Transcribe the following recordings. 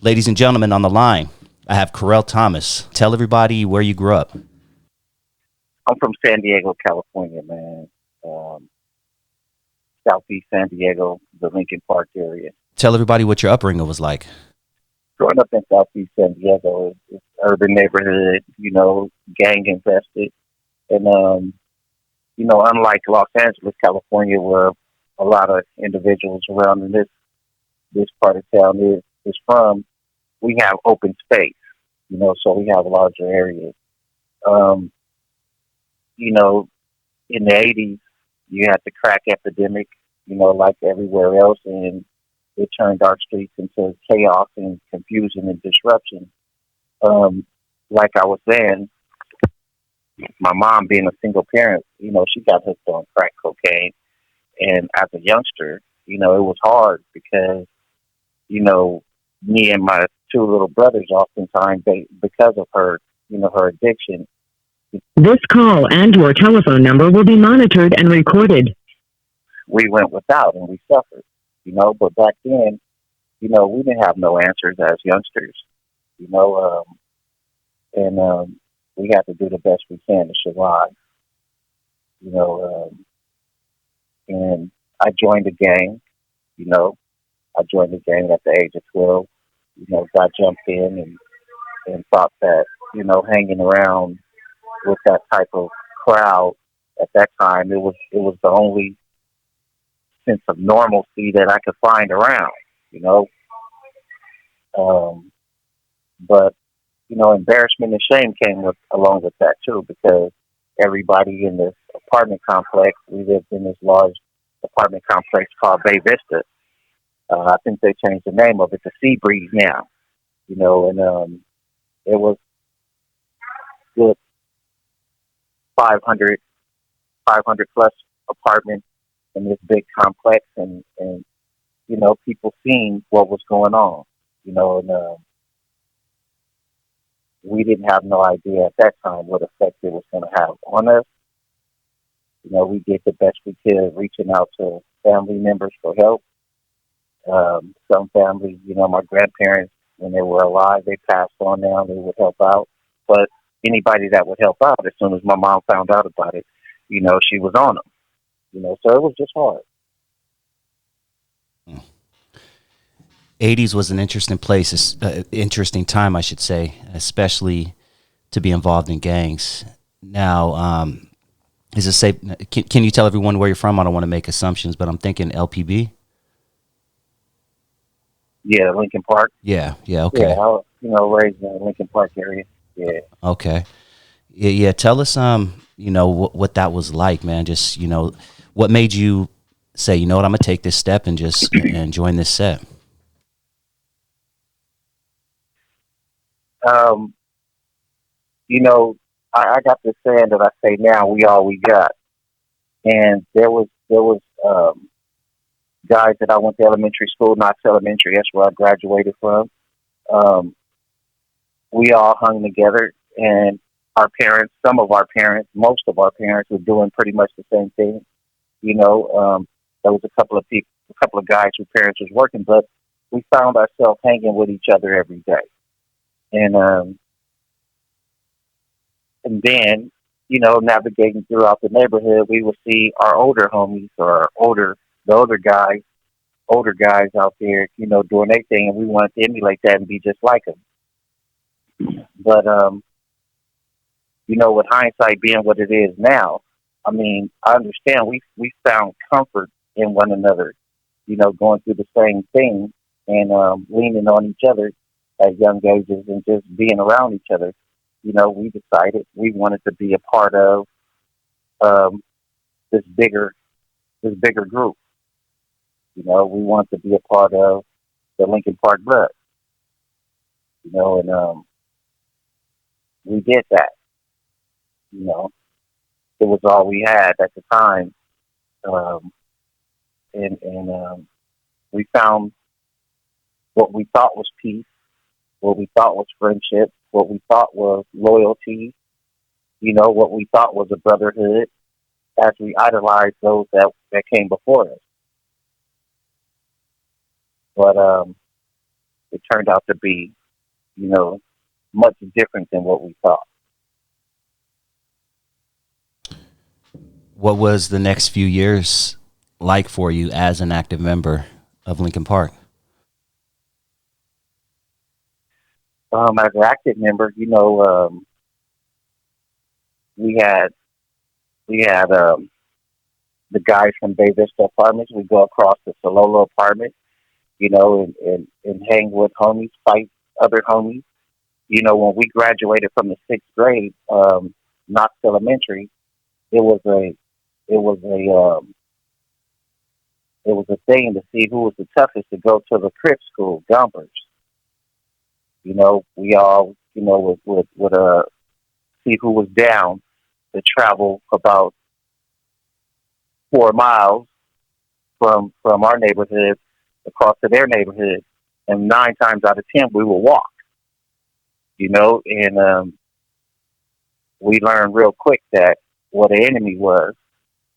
Ladies and gentlemen, on the line, I have Corell Thomas. Tell everybody where you grew up. I'm from San Diego, California, man. Southeast San Diego, the Lincoln Park area. Tell everybody what your upbringing was like. Growing up in Southeast San Diego, it's urban neighborhood, gang infested. And, unlike Los Angeles, California, where a lot of individuals around in this part of town is from, we have open space, so we have larger areas. In the 80s, you had the crack epidemic, like everywhere else, and it turned our streets into chaos and confusion and disruption. Like I was saying, my mom being a single parent, she got hooked on crack cocaine. And as a youngster, it was hard because, me and my two little brothers oftentimes, because of her, her addiction. This call and your telephone number will be monitored and recorded. We went without and we suffered, but back then, we didn't have no answers as youngsters, and we had to do the best we can to survive, and I joined the gang, I joined the gang at the age of 12, got jumped in and thought that, hanging around with that type of crowd at that time, it was the only sense of normalcy that I could find around, but embarrassment and shame came along with that too, because everybody in this apartment complex, we lived in this large apartment complex called Bay Vista. I think they changed the name of it to Sea Breeze now, and it was good 500 plus apartments in this big complex, and people seeing what was going on, and we didn't have no idea at that time what effect it was going to have on us. We did the best we could, reaching out to family members for help. Some families, my grandparents, when they were alive, they passed on now, they would help out. But anybody that would help out, as soon as my mom found out about it, she was on them. So it was just hard. 80s was an interesting place, interesting time, I should say, especially to be involved in gangs. Now, is it safe? Can you tell everyone where you're from? I don't want to make assumptions, but I'm thinking LPB. Yeah, Lincoln Park. Yeah, okay. Yeah, I was, raised in the Lincoln Park area. Yeah. Okay. Yeah. Tell us, what that was like, man. Just, what made you say, I'm gonna take this step and just and join this set. I got this saying that I say now, we all we got. And there was guys that I went to elementary school, Knox Elementary, that's where I graduated from. We all hung together, and our parents, most of our parents were doing pretty much the same thing. There was a couple of guys whose parents was working, but we found ourselves hanging with each other every day. And then, navigating throughout the neighborhood, we would see our older homies or the older guys out there, doing their thing, and we wanted to emulate that and be just like them. But, with hindsight being what it is now, I mean, I understand we found comfort in one another, going through the same thing and leaning on each other at young ages and just being around each other. We decided we wanted to be a part of this bigger group. We wanted to be a part of the Lincoln Park Blood. And we did that. It was all we had at the time, and we found what we thought was peace, what we thought was friendship, what we thought was loyalty, what we thought was a brotherhood, as we idolized those that came before us. But it turned out to be, you know, much different than what we thought. What was the next few years like for you as an active member of Lincoln Park? As an active member, we had the guys from Bay Vista Apartments. We go across the Sololo apartment, and hang with homies, fight other homies. When we graduated from the sixth grade, Knox Elementary, it was a thing to see who was the toughest to go to the Crip school, Gompers. We all, would see who was down to travel about 4 miles from our neighborhood across to their neighborhood, and 9 times out of 10 we would walk. And we learned real quick that what an enemy was.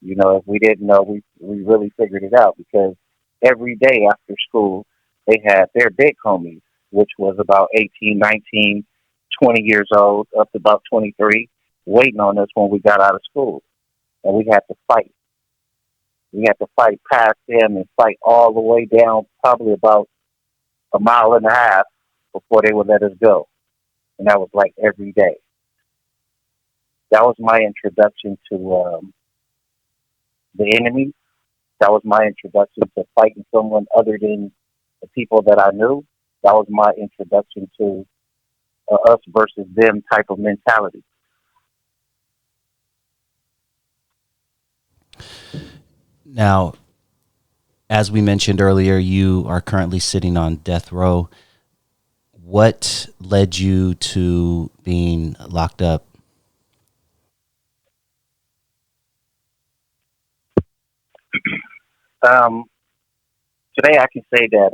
If we didn't know, we really figured it out, because every day after school they had their big homies, which was about 18, 19, 20 years old, up to about 23, waiting on us when we got out of school. And we had to fight. We had to fight past them and fight all the way down, probably about 1.5 miles before they would let us go. And that was like every day. That was my introduction to the enemy. That was my introduction to fighting someone other than the people that I knew. That was my introduction to us versus them type of mentality. Now, as we mentioned earlier, you are currently sitting on death row. What led you to being locked up? Today I can say that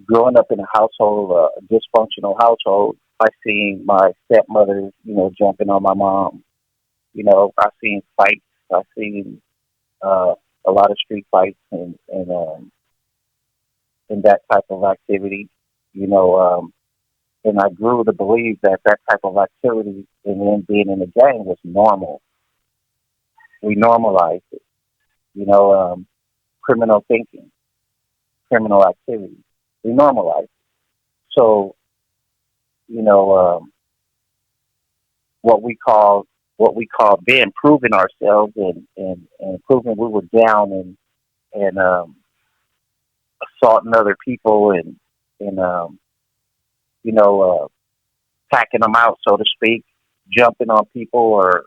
growing up in a household, a dysfunctional household, I seen my stepmother, jumping on my mom. I seen fights. I seen a lot of street fights and that type of activity. And I grew to believe that type of activity and then being in the gang was normal. We normalized it. Criminal thinking, criminal activity. We normalized it. So, what we call being proving ourselves and proving we were down and assaulting other people and packing them out, so to speak, jumping on people or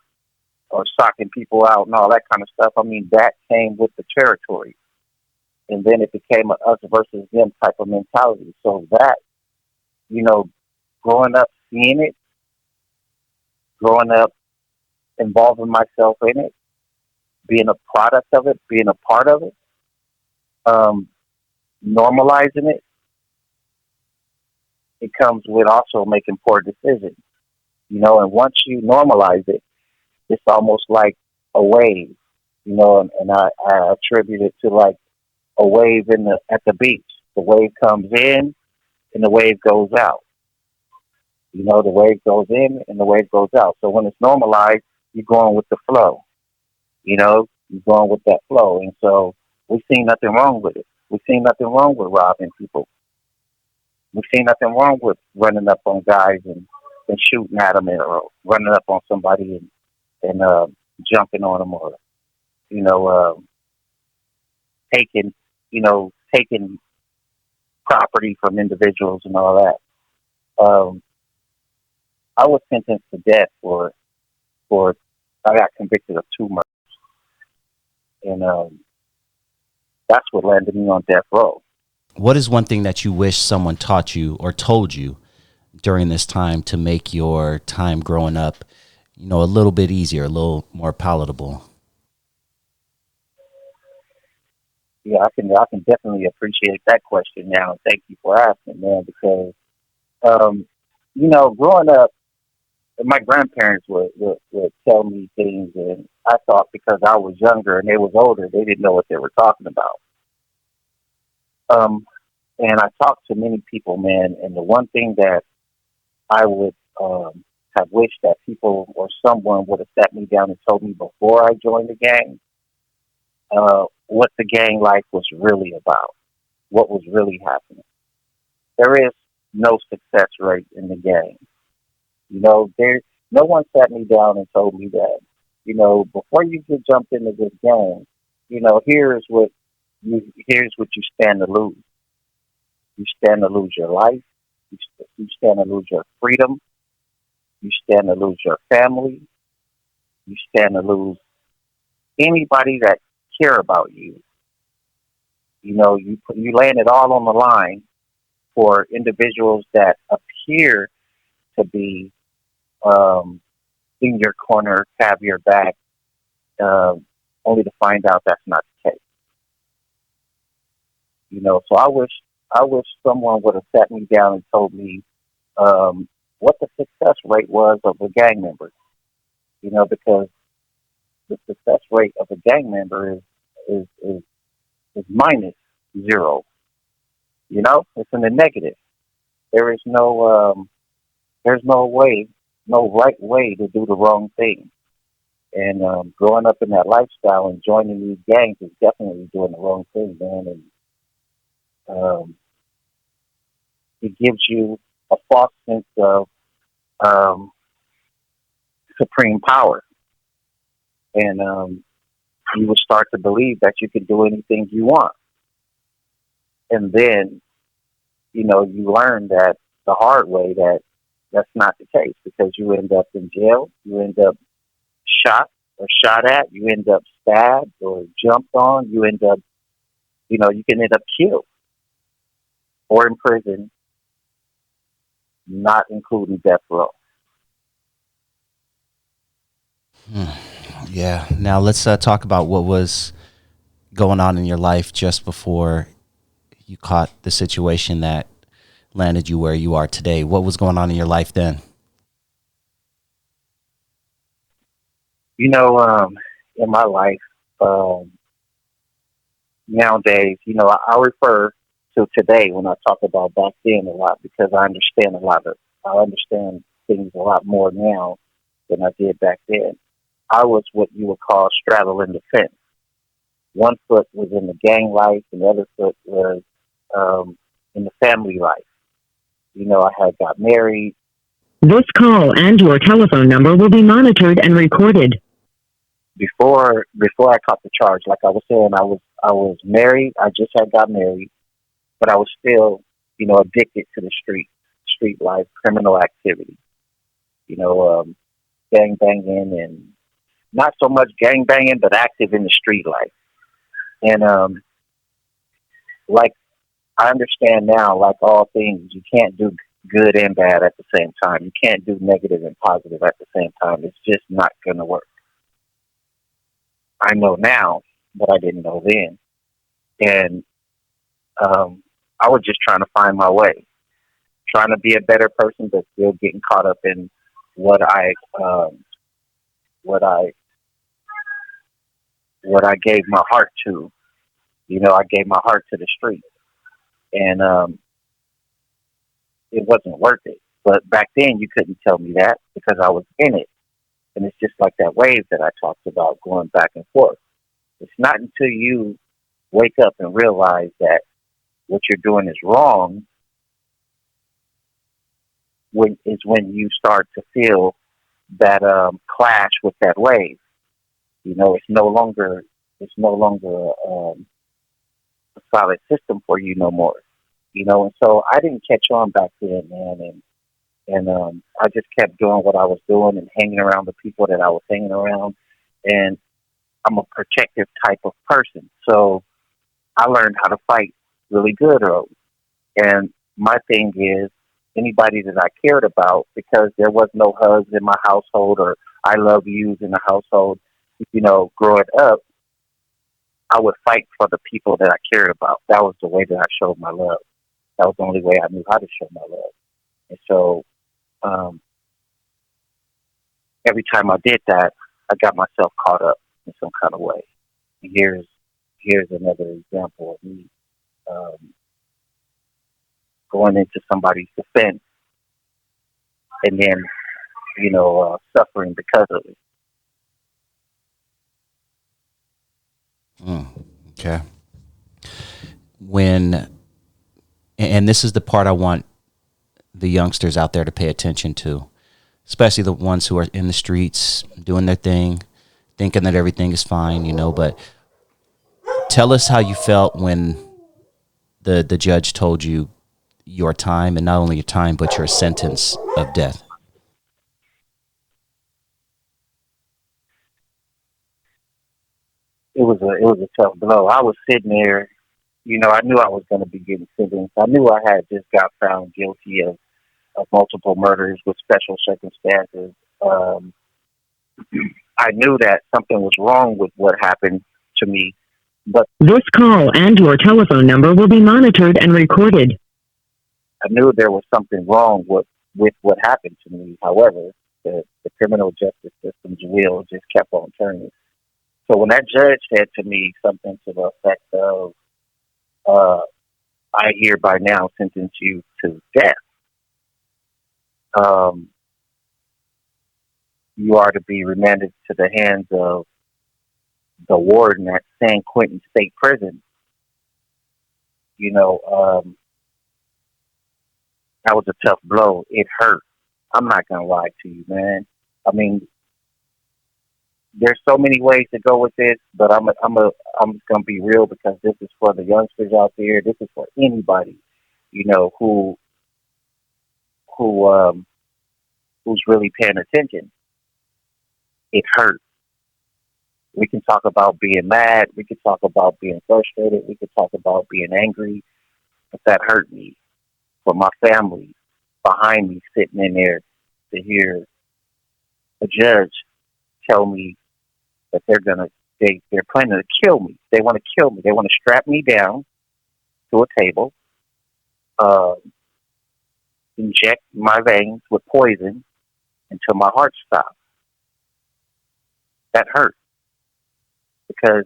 socking people out and all that kind of stuff. I mean, that came with the territory. And then it became a us versus them type of mentality. So that, growing up seeing it, growing up involving myself in it, being a product of it, being a part of it, normalizing it, it comes with also making poor decisions. And once you normalize it, it's almost like a wave, and I attribute it to like a wave at the beach. The wave comes in and the wave goes out. The wave goes in and the wave goes out. So when it's normalized, you're going with the flow. You're going with that flow. And so we see nothing wrong with it. We see nothing wrong with robbing people. We see nothing wrong with running up on guys and shooting at them, or running up on somebody and jumping on them, or taking property from individuals and all that. I was sentenced to death for I got convicted of 2 murders, and that's what landed me on death row. What is one thing that you wish someone taught you or told you during this time to make your time growing up, a little bit easier, a little more palatable? Yeah, I can definitely appreciate that question now. Thank you for asking, man, because growing up, my grandparents would tell me things, and I thought because I was younger and they was older, they didn't know what they were talking about. Um, and I talked to many people, man, and the one thing that I would have wished that people or someone would have sat me down and told me before I joined the gang what the gang life was really about, what was really happening. There is no success rate in the gang. There no one sat me down and told me that, before you get jumped into this gang, here's what you stand to lose. You stand to lose your life. You stand to lose your freedom. You stand to lose your family. You stand to lose anybody that care about you. You laying it all on the line for individuals that appear to be in your corner, have your back, uh, only to find out that's not the case. So I wish someone would have sat me down and told me what the success rate was of a gang member. Because the success rate of a gang member is minus zero. It's in the negative. There is there's no right way to do the wrong thing. And growing up in that lifestyle and joining these gangs is definitely doing the wrong thing, man. And it gives you a false sense of um, supreme power, and you will start to believe that you can do anything you want. And then, you learn that the hard way that that's not the case, because you end up in jail, you end up shot or shot at, you end up stabbed or jumped on, you can end up killed or in prison, not including death row. Yeah. Now let's talk about what was going on in your life just before you caught the situation that landed you where you are today. What was going on in your life then? In my life, um, nowadays, I refer to today when I talk about back then a lot, because I understand things a lot more now than I did back then. I was what you would call straddling the fence. One foot was in the gang life, and the other foot was in the family life. I had got married. This call and your telephone number will be monitored and recorded. Before I caught the charge, like I was saying, I was married. I just had got married, but I was still, addicted to the street life, criminal activity. You know, um, gang banging, and not so much gang banging, but active in the street life. And like I understand now, like all things, you can't do good and bad at the same time. You can't do negative and positive at the same time. It's just not going to work. I know now, but I didn't know then. And I was just trying to find my way, trying to be a better person, but still getting caught up in what I um, what I what I gave my heart to. I gave my heart to the street, and it wasn't worth it. But back then, you couldn't tell me that because I was in it, and it's just like that wave that I talked about, going back and forth. It's not until you wake up and realize that what you're doing is wrong when you start to feel that clash with that wave. It's no longer a solid system for you no more. And so I didn't catch on back then, man, and I just kept doing what I was doing and hanging around the people that I was hanging around. And I'm a protective type of person, so I learned how to fight really good early. And my thing is, anybody that I cared about, because there was no hugs in my household or I love yous in the household, growing up, I would fight for the people that I cared about. That was the way that I showed my love. That was the only way I knew how to show my love. And so um, every time I did that, I got myself caught up in some kind of way. And here's another example of me. going into somebody's defense and then, suffering because of it. Okay. And this is the part I want the youngsters out there to pay attention to, especially the ones who are in the streets doing their thing, thinking that everything is fine, but tell us how you felt when the judge told you your time, and not only your time, but your sentence of death. It was a tough blow. I was sitting there, I knew I was going to be getting sentenced. I knew I had just got found guilty of multiple murders with special circumstances. I knew that something was wrong with what happened to me, but This call and your telephone number will be monitored and recorded. I knew there was something wrong with what happened to me. However, the criminal justice system's wheel just kept on turning. So when that judge said to me something to the effect of, I hereby now sentence you to death, you are to be remanded to the hands of the warden at San Quentin State Prison. That was a tough blow. It hurt. I'm not gonna lie to you, man. I mean, there's so many ways to go with this, but I'm just gonna be real because this is for the youngsters out there. This is for anybody, who's really paying attention. It hurt. We can talk about being mad. We can talk about being frustrated. We can talk about being angry, but that hurt me. For my family behind me sitting in there to hear a judge tell me that they're planning to kill me. They want to kill me. They want to strap me down to a table, inject my veins with poison until my heart stops. That hurt because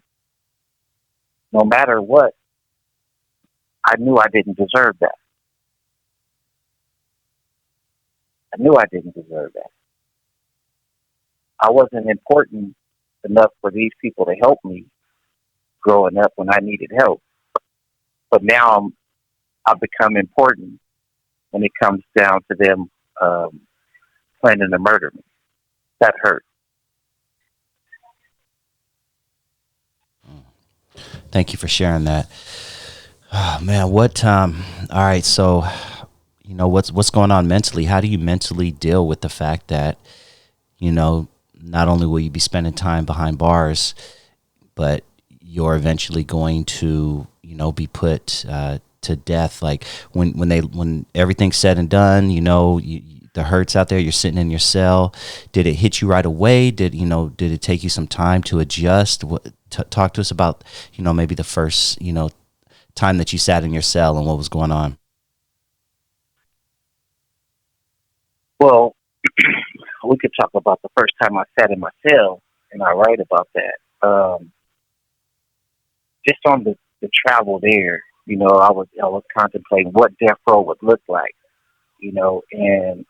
no matter what, I knew I didn't deserve that. I knew I didn't deserve that. I wasn't important enough for these people to help me growing up when I needed help. But now I've become important when it comes down to them planning to murder me. That hurt. Thank you for sharing that. Oh, man, what all right, so what's going on mentally? How do you mentally deal with the fact that, not only will you be spending time behind bars, but you're eventually going to, be put to death? Like when everything's said and done, the hurt's out there, you're sitting in your cell. Did it hit you right away? Did it take you some time to adjust? Talk to us about, maybe the first, time that you sat in your cell and what was going on. Well, we could talk about the first time I sat in my cell, and I write about that. Just on the travel there, I was contemplating what death row would look like, and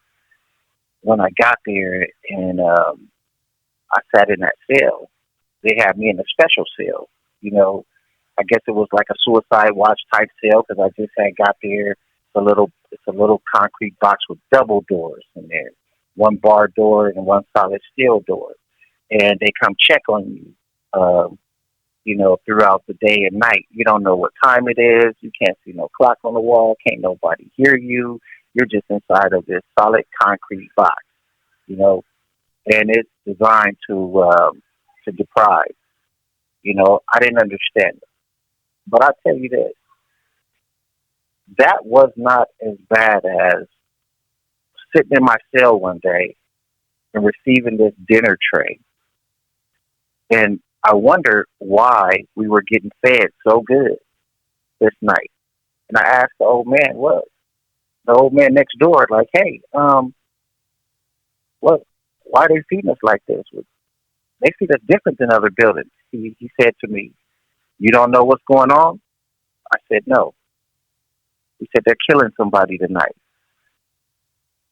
when I got there and I sat in that cell, they had me in a special cell. I guess it was like a suicide watch type cell because I just had got there. It's a little concrete box with double doors in there, one bar door and one solid steel door, and they come check on you, throughout the day and night. You don't know what time it is. You can't see no clock on the wall. Can't nobody hear you. You're just inside of this solid concrete box, and it's designed to deprive. I didn't understand it, but I'll tell you this. That was not as bad as sitting in my cell one day and receiving this dinner tray. And I wondered why we were getting fed so good this night. And I asked the old man, the old man next door, like, hey, why are they feeding us like this? They feed us different than other buildings. He said to me, you don't know what's going on? I said, no. He said, they're killing somebody tonight.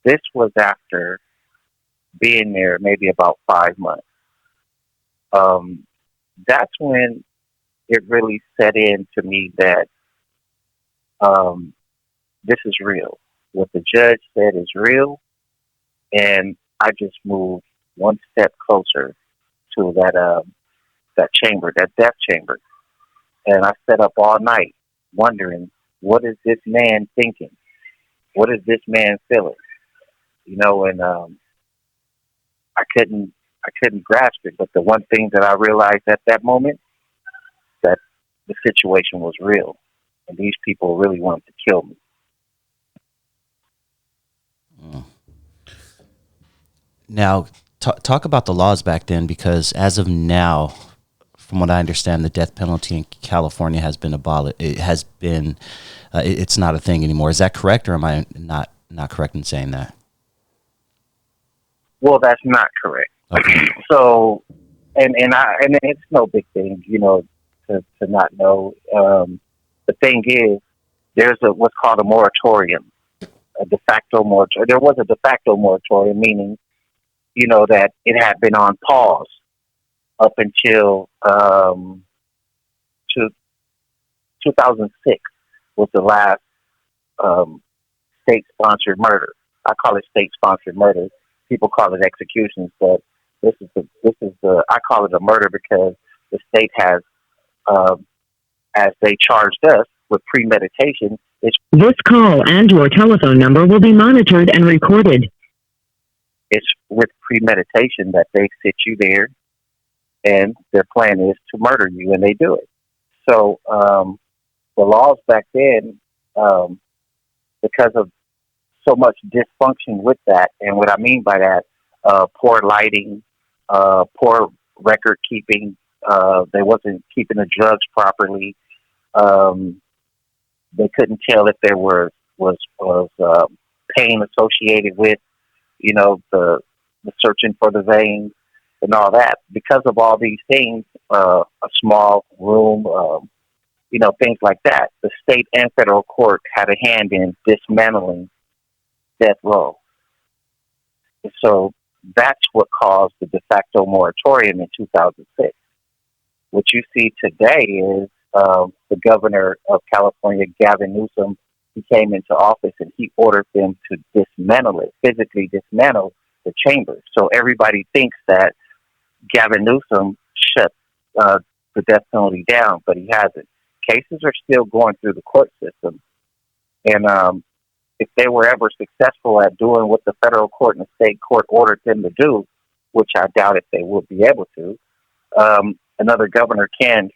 This was after being there maybe about 5 months. That's when it really set in to me that this is real. What the judge said is real, and I just moved one step closer to that chamber, that death chamber. And I sat up all night wondering, what is this man thinking? What is this man feeling? You know, and I couldn't grasp it. But the one thing that I realized at that moment, that the situation was real, and these people really wanted to kill me. Now, talk about the laws back then, because as of now, from what I understand, the death penalty in California has been abolished. It has been, it's not a thing anymore. Is that correct, or am I not correct in saying that? Well, that's not correct. Okay. So, and it's no big thing, you know, to not know. The thing is, there's what's called a moratorium, a de facto moratorium. There was a de facto moratorium, meaning, you know, that it had been on pause up until 2006 was the last state-sponsored murder. I call it state-sponsored murder. People call it executions, but this is the I call it a murder because the state has, as they charged us with premeditation. This call and your telephone number will be monitored and recorded. It's with premeditation that they sit you there, and their plan is to murder you, and they do it. So the laws back then, because of so much dysfunction with that, and what I mean by that, poor lighting, poor record keeping, they wasn't keeping the drugs properly. They couldn't tell if there was pain associated with, you know, the searching for the veins and all that. Because of all these things, a small room, you know, things like that, the state and federal court had a hand in dismantling death row. So that's what caused the de facto moratorium in 2006. What you see today is the governor of California, Gavin Newsom, he came into office and he ordered them to dismantle it, physically dismantle the chamber. So everybody thinks that Gavin Newsom shut the death penalty down, but he hasn't. Cases are still going through the court system. And if they were ever successful at doing what the federal court and the state court ordered them to do, which I doubt if they would be able to, another governor can,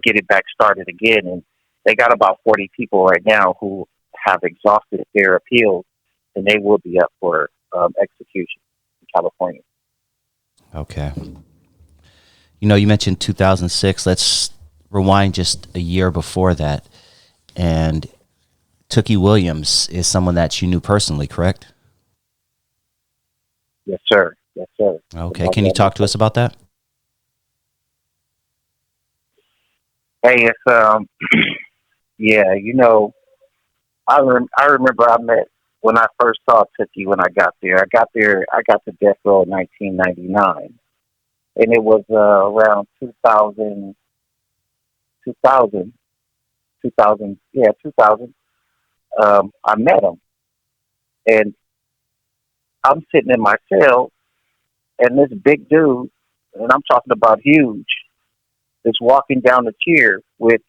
get it back started again. And they got about 40 people right now who have exhausted their appeals, and they will be up for execution in California. Okay. You know, you mentioned 2006. Let's rewind just a year before that. And Tookie Williams is someone that you knew personally, correct? Yes, sir. Yes, sir. Okay. Can you talk to us about that? Hey, it's yeah, you know, I remember when I first saw Tookie when I got there. I got to death row in 1999, and it was around 2000. I met him, and I'm sitting in my cell, and this big dude, and I'm talking about huge, is walking down the tier with,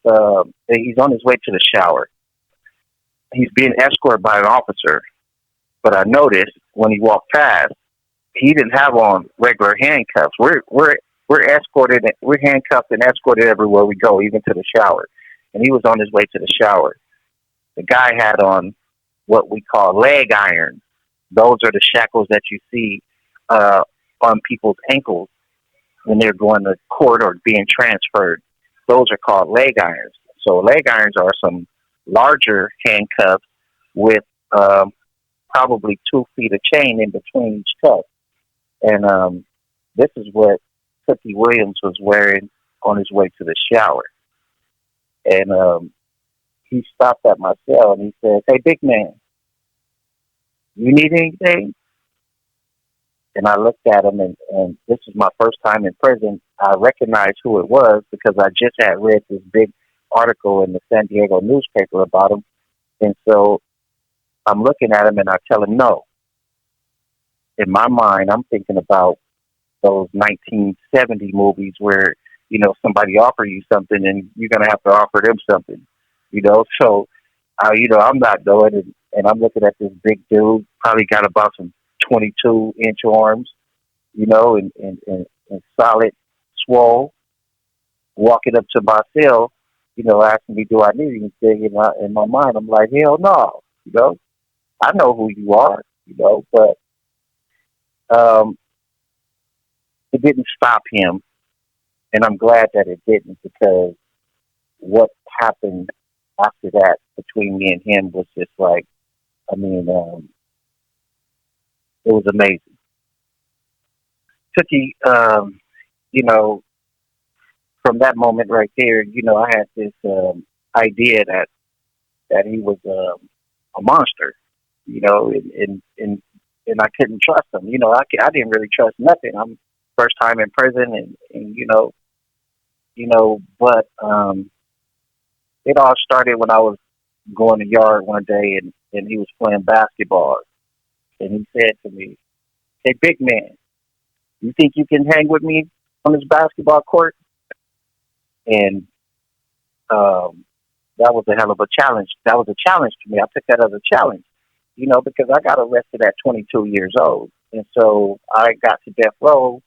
he's on his way to the shower. He's being escorted by an officer, but I noticed when he walked past, he didn't have on regular handcuffs. We're escorted, we're handcuffed and escorted everywhere we go, even to the shower. And he was on his way to the shower. The guy had on what we call leg irons. Those are the shackles that you see on people's ankles when they're going to court or being transferred. Those are called leg irons. So leg irons are some larger handcuffs with probably 2 feet of chain in between each cuff. And this is what Tookie Williams was wearing on his way to the shower. And he stopped at my cell and he said, "Hey, big man, you need anything?" And I looked at him, and this is my first time in prison. I recognized who it was because I just had read this big article in the San Diego newspaper about him. And so I'm looking at him and I tell him no. In my mind, I'm thinking about those 1970 movies where, somebody offer you something and you're going to have to offer them something, So, I'm not doing it. And I'm looking at this big dude, probably got about some 22-inch arms, and solid, swole, walking up to my cell, asking me, do I need anything? In my mind, I'm like, hell no, I know who you are, but it didn't stop him. And I'm glad that it didn't, because what happened after that between me and him was just like, it was amazing. Tookie, from that moment right there, I had this idea that he was a monster, and I couldn't trust him. I didn't really trust nothing. I'm first time in prison, and but it all started when I was going to the yard one day, and he was playing basketball, and he said to me, "Hey, big man, you think you can hang with me on this basketball court?" And that was a hell of a challenge. That was a challenge to me. I took that as a challenge, because I got arrested at 22 years old. And so I got to death row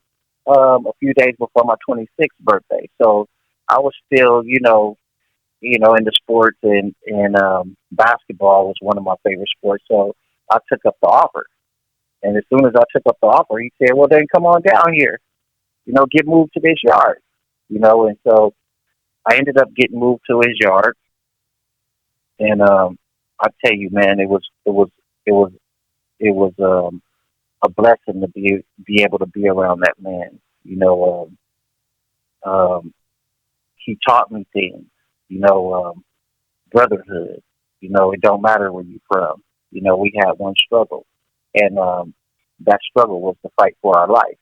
a few days before my 26th birthday. So I was still, in the sports, and basketball was one of my favorite sports. So I took up the offer. And as soon as I took up the offer, he said, "Well, then come on down here, get moved to this yard." And so I ended up getting moved to his yard. And I tell you, man, it was a blessing to be able to be around that man. He taught me things, brotherhood. It don't matter where you're from. We had one struggle, and that struggle was to fight for our life.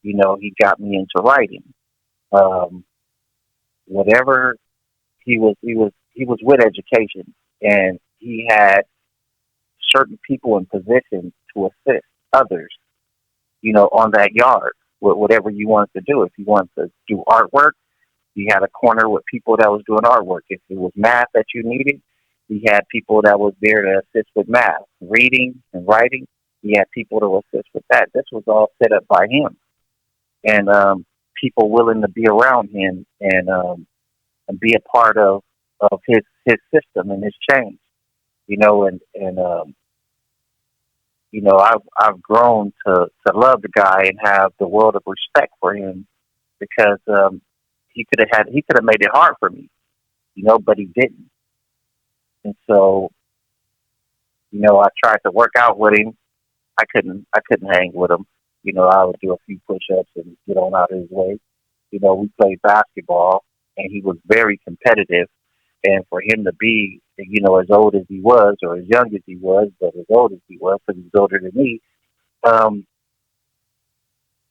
He got me into writing. Whatever he was with education, and he had certain people in position to assist others, on that yard with whatever you wanted to do. If you wanted to do artwork, he had a corner with people that was doing artwork. If it was math that you needed, he had people that was there to assist with math, reading and writing. He had people to assist with that. This was all set up by him, and people willing to be around him and be a part of his system and his change. I've grown to love the guy and have the world of respect for him, because he could have made it hard for me, but he didn't. And so, I tried to work out with him. I couldn't hang with him. I would do a few push-ups and get on out of his way. We played basketball, and he was very competitive. And for him to be, as old as he was, or as young as he was, but as old as he was, because he's older than me, the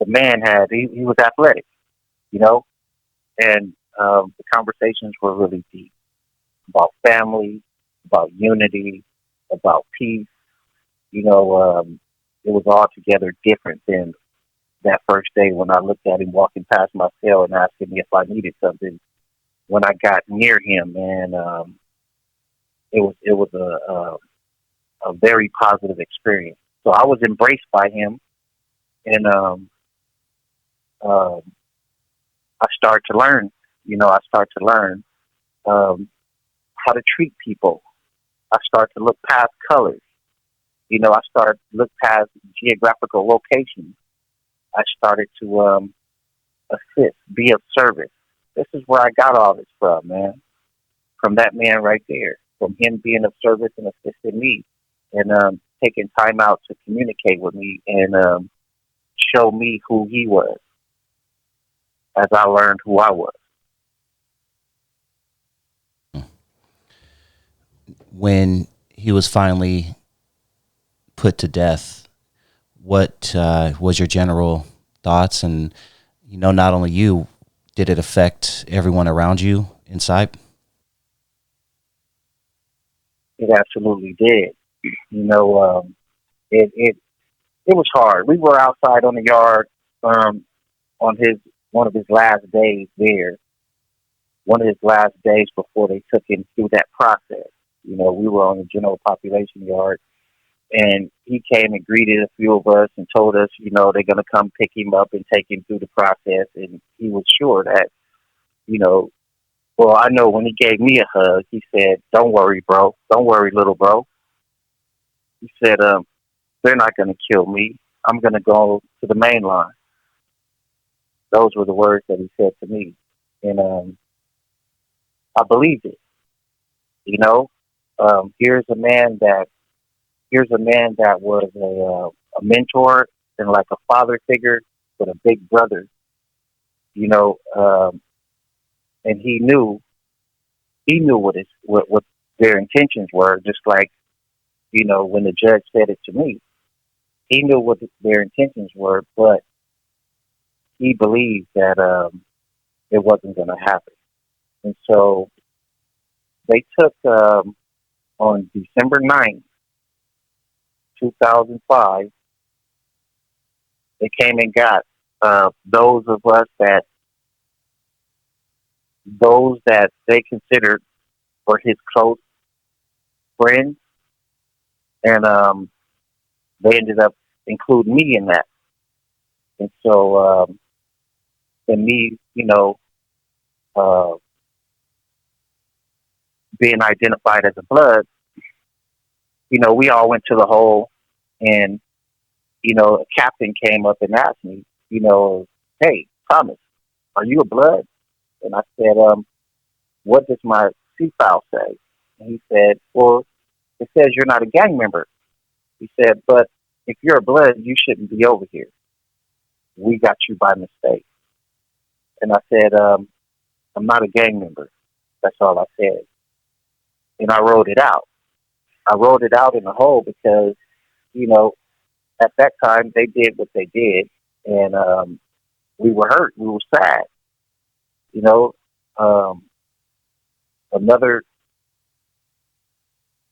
man he was athletic, and the conversations were really deep about family, about unity, about peace. It was altogether different than that first day when I looked at him walking past my cell and asking me if I needed something. When I got near him, and it was a very positive experience. So I was embraced by him, and I started to learn. How to treat people. I started to look past colors. I started to look past geographical locations. I started to assist, be of service. This is where I got all this from, man. From that man right there. From him being of service and assisting me, and taking time out to communicate with me and show me who he was as I learned who I was. when he was finally put to death, what was your general thoughts? And, not only you, did it affect everyone around you inside? It absolutely did. It was hard. We were outside on the yard on one of his last days there. One of his last days before they took him through that process. We were on the general population yard, and he came and greeted a few of us and told us, they're going to come pick him up and take him through the process. And he was sure that, well, I know when he gave me a hug, he said, "Don't worry, bro. Don't worry, little bro." He said, "They're not going to kill me. I'm going to go to the main line." Those were the words that he said to me. And I believed it. Here's a man that was a mentor and like a father figure, but a big brother. And he knew what their intentions were. Just like when the judge said it to me, he knew what their intentions were, but he believed that it wasn't going to happen. And so they took on December 9th, 2005, they came and got those that they considered were his close friends, and they ended up including me in that. And so, and me, being identified as a blood, we all went to the hole, and a captain came up and asked me, "Hey, Thomas, are you a blood?" And I said, "What does my C file say?" And he said, "Well, it says you're not a gang member." He said, "But if you're a blood, you shouldn't be over here. We got you by mistake." And I said, "I'm not a gang member." That's all I said. And I wrote it out. I wrote it out in the hole because, at that time they did what they did, and we were hurt. We were sad. Another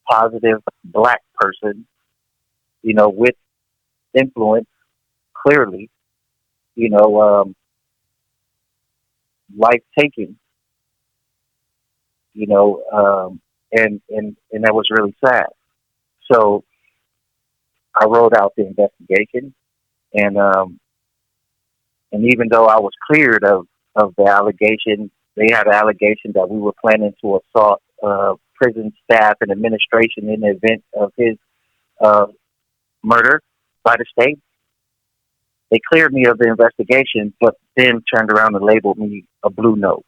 positive black person, with influence, clearly, life taking, and that was really sad. So I wrote out the investigation, and even though I was cleared of the allegation, they had an allegation that we were planning to assault prison staff and administration in the event of his murder by the state. They cleared me of the investigation, but then turned around and labeled me a blue note.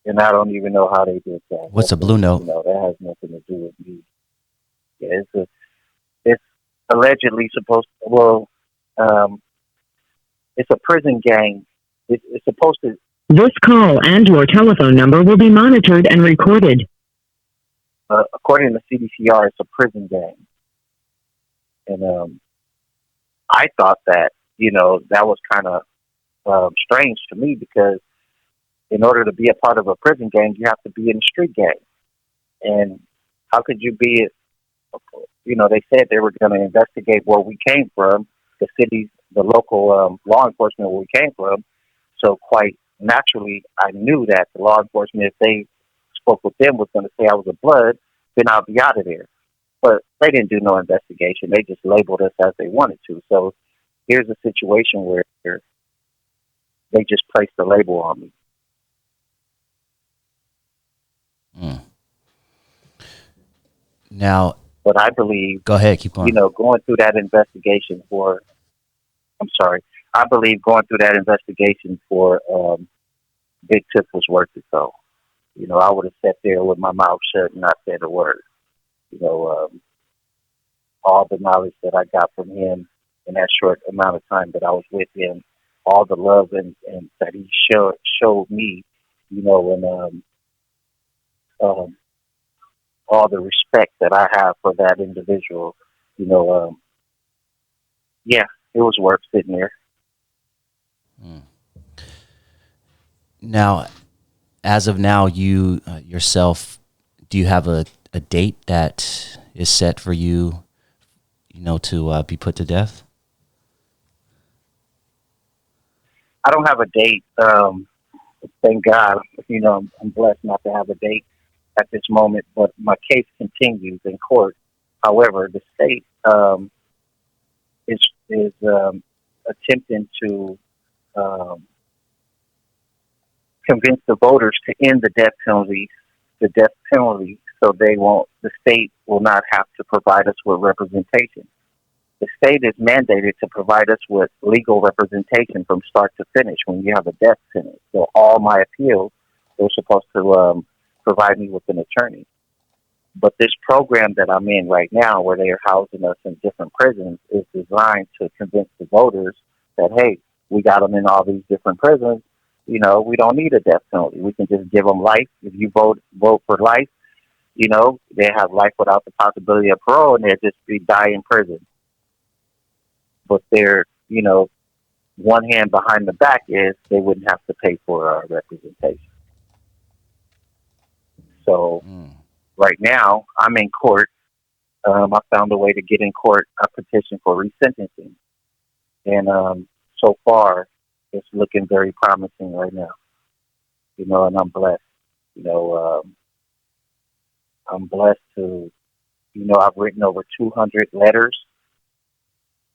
And I don't even know how they did that. What's a blue note? That has nothing to do with me. Yeah, it's allegedly supposed to, well, it's a prison gang. It's supposed to. This call and your telephone number will be monitored and recorded. According to CDCR, it's a prison gang. And I thought that, that was kind of strange to me, because in order to be a part of a prison gang, you have to be in a street gang. And how could you be, they said they were going to investigate where we came from, the local law enforcement where we came from. So quite naturally, I knew that the law enforcement, if they spoke with them, was going to say I was a blood, then I'll be out of there. But they didn't do no investigation. They just labeled us as they wanted to. So here's a situation where they just placed the label on me. Now, but I believe, go ahead, keep going. Going through that investigation for Big Tip was worth it, though. I would have sat there with my mouth shut and not said a word. All the knowledge that I got from him in that short amount of time that I was with him, all the love and that he showed me, and all the respect that I have for that individual. You know, yeah, it was worth sitting there. Now, as of now, you yourself, do you have a date that is set for you, to be put to death? I don't have a date. Thank God, I'm blessed not to have a date at this moment, but my case continues in court. However, the state is attempting to um, convince the voters to end the death penalty, so the state will not have to provide us with representation. The state is mandated to provide us with legal representation from start to finish when you have a death sentence. So all my appeals, they're supposed to provide me with an attorney. But this program that I'm in right now, where they are housing us in different prisons, is designed to convince the voters that, hey, we got them in all these different prisons. We don't need a death penalty. We can just give them life. If you vote for life, they have life without the possibility of parole, and they'll just die in prison. But they're, one hand behind the back is they wouldn't have to pay for our representation. So right now, I'm in court. I found a way to get in court a petition for resentencing. And so far, it's looking very promising right now. And I'm blessed. I'm blessed to, I've written over 200 letters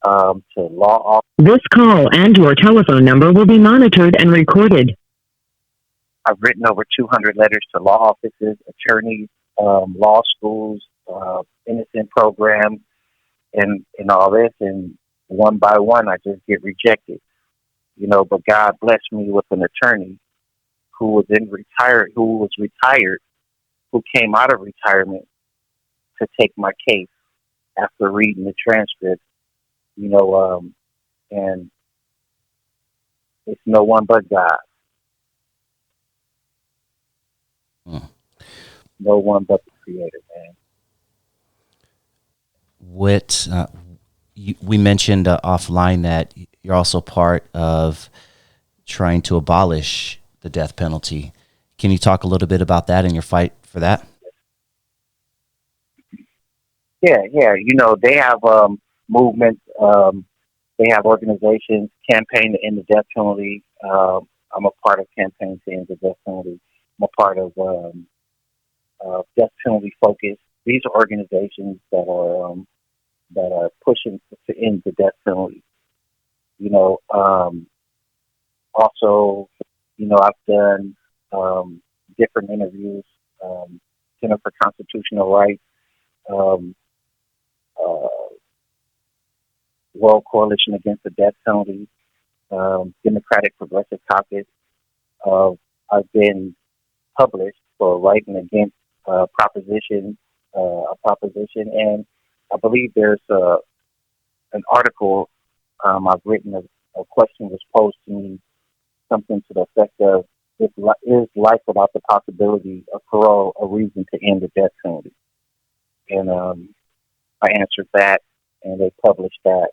to law offices. This call and your telephone number will be monitored and recorded. I've written over 200 letters to law offices, attorneys, law schools, innocent programs, and all this. And one by one, I just get rejected. But God blessed me with an attorney who was retired, who came out of retirement to take my case after reading the transcript. And it's no one but God. No one but the Creator, man. We mentioned offline that you're also part of trying to abolish the death penalty. Can you talk a little bit about that and your fight for that? Yeah. They have movements. They have organizations, campaign to end the death penalty. I'm a part of campaign to end the death penalty. I'm a part of death penalty focus. These are organizations that are pushing to end the death penalty. Also, I've done different interviews. Center for Constitutional Rights, World Coalition Against the Death Penalty, Democratic Progressive Caucus. I've been published for writing against a proposition, and I believe there's an article I've written. A question was posed to me, something to the effect of, is life without the possibility of parole a reason to end the death penalty? And I answered that, and they published that.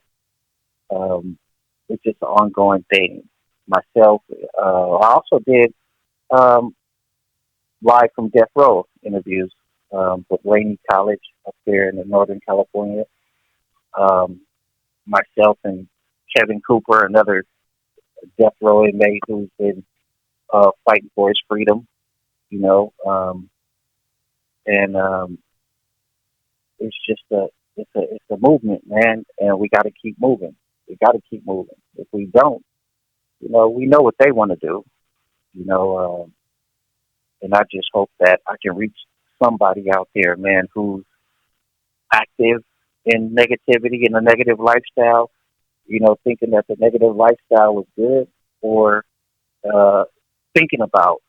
It's just an ongoing thing. Myself, I also did live from death row interviews with Rainey College up there in Northern California. Myself and Kevin Cooper, another death row inmate who's been fighting for his freedom, and it's just it's a movement, man, and we got to keep moving. We got to keep moving. If we don't, we know what they want to do, and I just hope that I can reach somebody out there, man, who's active in negativity and a negative lifestyle, thinking that the negative lifestyle was good, or thinking about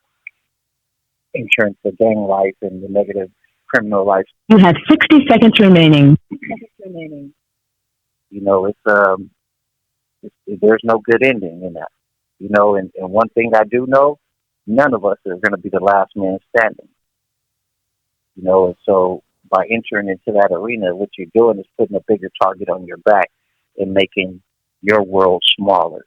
entrance to gang life and the negative criminal life. You have 60 seconds remaining. There's no good ending in that. And one thing I do know, none of us are going to be the last man standing. And so by entering into that arena, what you're doing is putting a bigger target on your back and making your world smaller.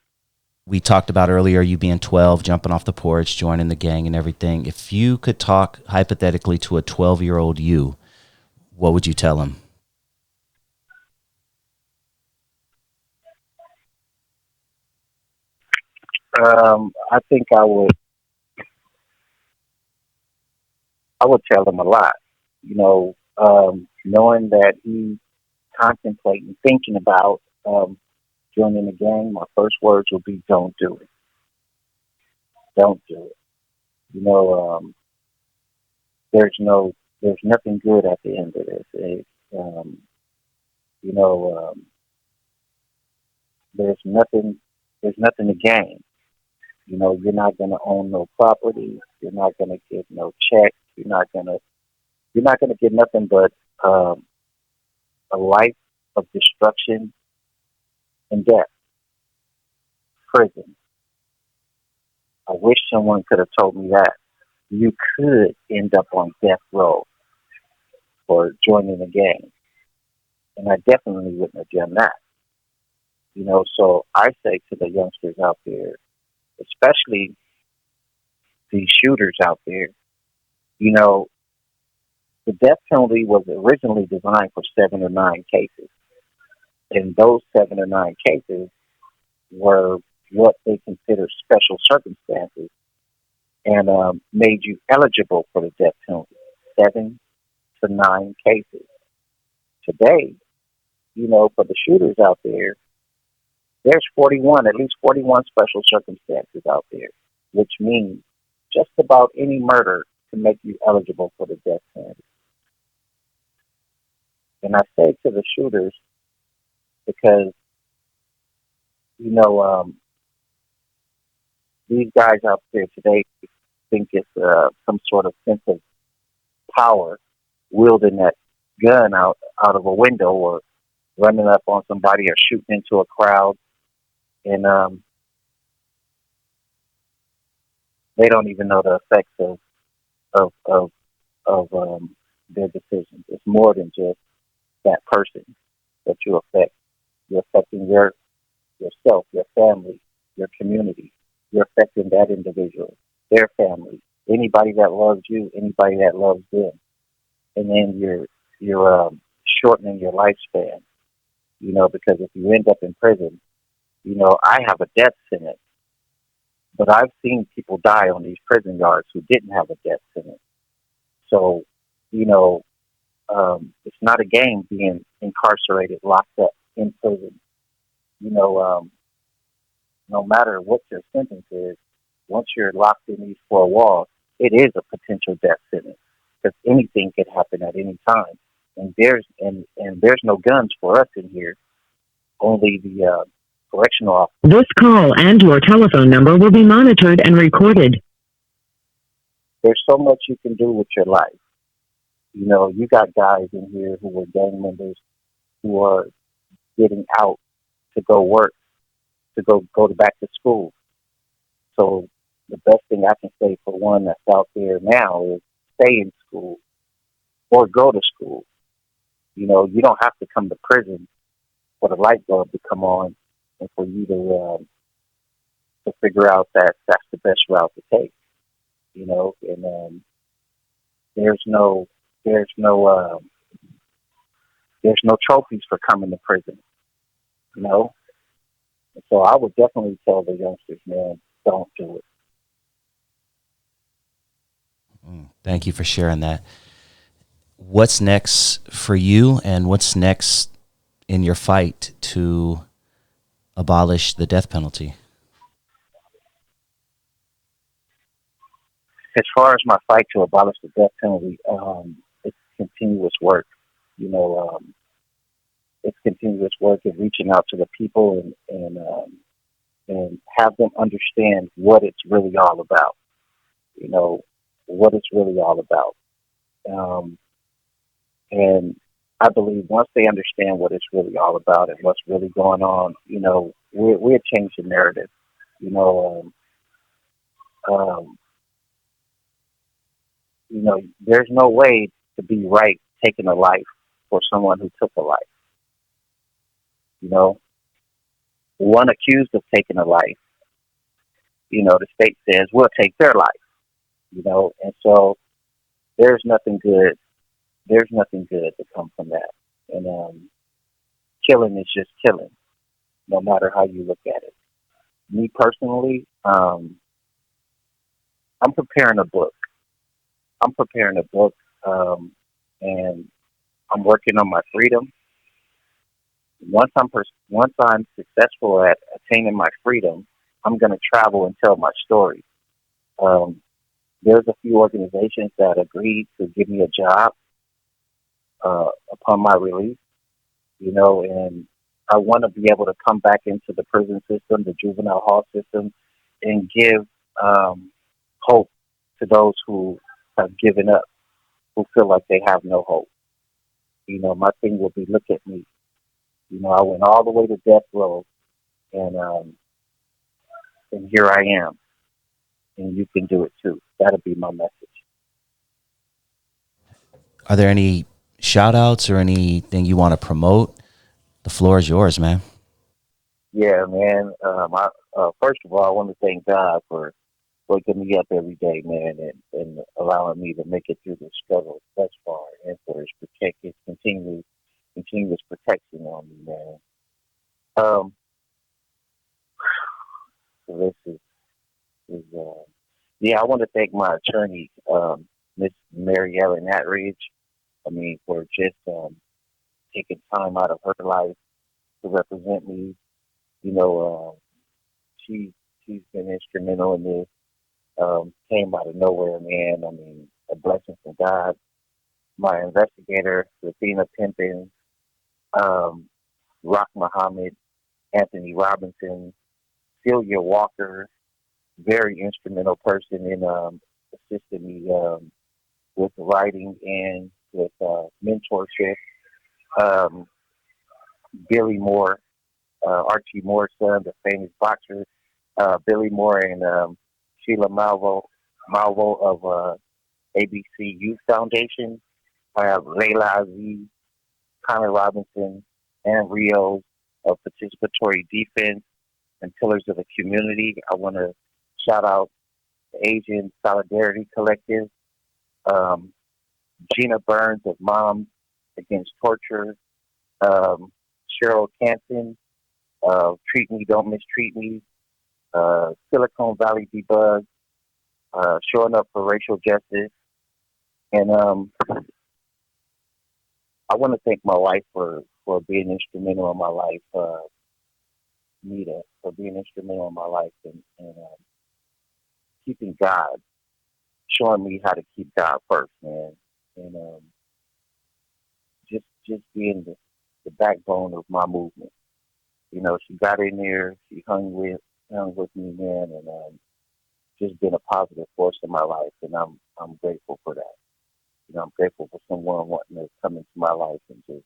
We talked about earlier you being 12, jumping off the porch, joining the gang and everything. If you could talk hypothetically to a 12-year-old you, what would you tell him? I think I would tell him a lot. Knowing that he's contemplating, thinking about joining the gang, my first words would be, "Don't do it. Don't do it." You know, there's no, there's nothing good at the end of this. You know, there's nothing, there's nothing to gain. You're not going to own no property. You're not going to get no checks. You're not going to get nothing but a life of destruction and death, prison. I wish someone could have told me that. You could end up on death row for joining the gang. And I definitely wouldn't have done that. So I say to the youngsters out there, especially these shooters out there, the death penalty was originally designed for 7 or 9 cases. And those 7 or 9 cases were what they consider special circumstances and made you eligible for the death penalty. 7 to 9 cases. Today, for the shooters out there, there's at least 41 special circumstances out there, which means just about any murder can make you eligible for the death penalty. And I say to the shooters because, these guys out there today think it's some sort of sense of power wielding that gun out of a window or running up on somebody or shooting into a crowd. And they don't even know the effects of their decisions. It's more than just that person that you affect. You're affecting yourself, your family, your community. You're affecting that individual, their family, anybody that loves you, anybody that loves them. And then you're shortening your lifespan, because if you end up in prison, I have a death sentence, but I've seen people die on these prison yards who didn't have a death sentence. So, it's not a game being incarcerated, locked up in prison. No matter what your sentence is, once you're locked in these 4 walls, it is a potential death sentence because anything could happen at any time. And there's no guns for us in here. Only the correctional officer. This call and your telephone number will be monitored and recorded. There's so much you can do with your life. You got guys in here who were gang members who are getting out to go work, to go back to school. So the best thing I can say for one that's out there now is stay in school or go to school. You don't have to come to prison for the light bulb to come on and for you to figure out that that's the best route to take. And there's no trophies for coming to prison. So I would definitely tell the youngsters, man, don't do it. Thank you for sharing that. What's next for you, and what's next in your fight to abolish the death penalty? As far as my fight to abolish the death penalty, it's continuous work. It's continuous work in reaching out to the people and have them understand what it's really all about. What it's really all about. And I believe once they understand what it's really all about and what's really going on, we'll change the narrative. There's no way to be right taking a life for someone who took a life. You know, one accused of taking a life, the state says we'll take their life. And so there's nothing good. There's nothing good to come from that. And killing is just killing, no matter how you look at it. Me personally, I'm preparing a book. And I'm working on my freedom. Once I'm successful at attaining my freedom, I'm going to travel and tell my story. There's a few organizations that agreed to give me a job upon my release, and I want to be able to come back into the prison system, the juvenile hall system, and give hope to those who have given up, who feel like they have no hope. My thing will be, look at me. I went all the way to death row, and here I am, and you can do it too. That'll be my message. Are there any shout outs or anything you want to promote? The floor is yours, man. Yeah, man. First of all, I want to thank God for waking me up every day, man, and allowing me to make it through the struggle thus far, and for his continuous protection on me, man. So yeah, I want to thank my attorney, Miss Mary Ellen Atridge. For just taking time out of her life to represent me. She she's been instrumental in this. Came out of nowhere, man. A blessing from God. My investigator, Athena Pimpin, Rock Muhammad, Anthony Robinson, Celia Walker, very instrumental person in assisting me with writing and with mentorship. Billy Moore, Archie Moore's son, the famous boxer, Billy Moore and Sheila Malvo of ABC Youth Foundation. I have Layla Aziz, Connor Robinson, and Rio of Participatory Defense and Pillars of the Community. I want to shout out the Asian Solidarity Collective, Gina Burns of Moms Against Torture, Cheryl Canton, Treat Me, Don't Mistreat Me, Silicon Valley Debug, Showing Up for Racial Justice. And I want to thank my wife for being instrumental in my life, Nita, for being instrumental in my life and keeping God, showing me how to keep God first, man. And just being the backbone of my movement. She got in there, she hung with me, man, and just been a positive force in my life, and I'm grateful for that. I'm grateful for someone wanting to come into my life and just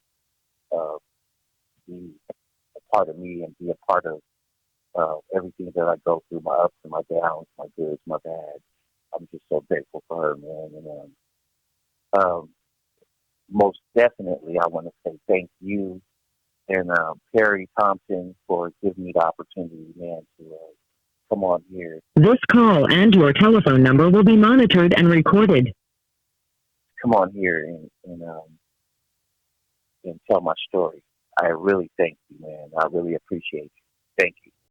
be a part of me and be a part of everything that I go through, my ups and my downs, my goods, my bads. I'm just so grateful for her, man. And most definitely, I want to say thank you and Perry Thompson for giving me the opportunity, man, to come on here. This call and your telephone number will be monitored and recorded. Come on here and tell my story. I really thank you, man. I really appreciate you. Thank you.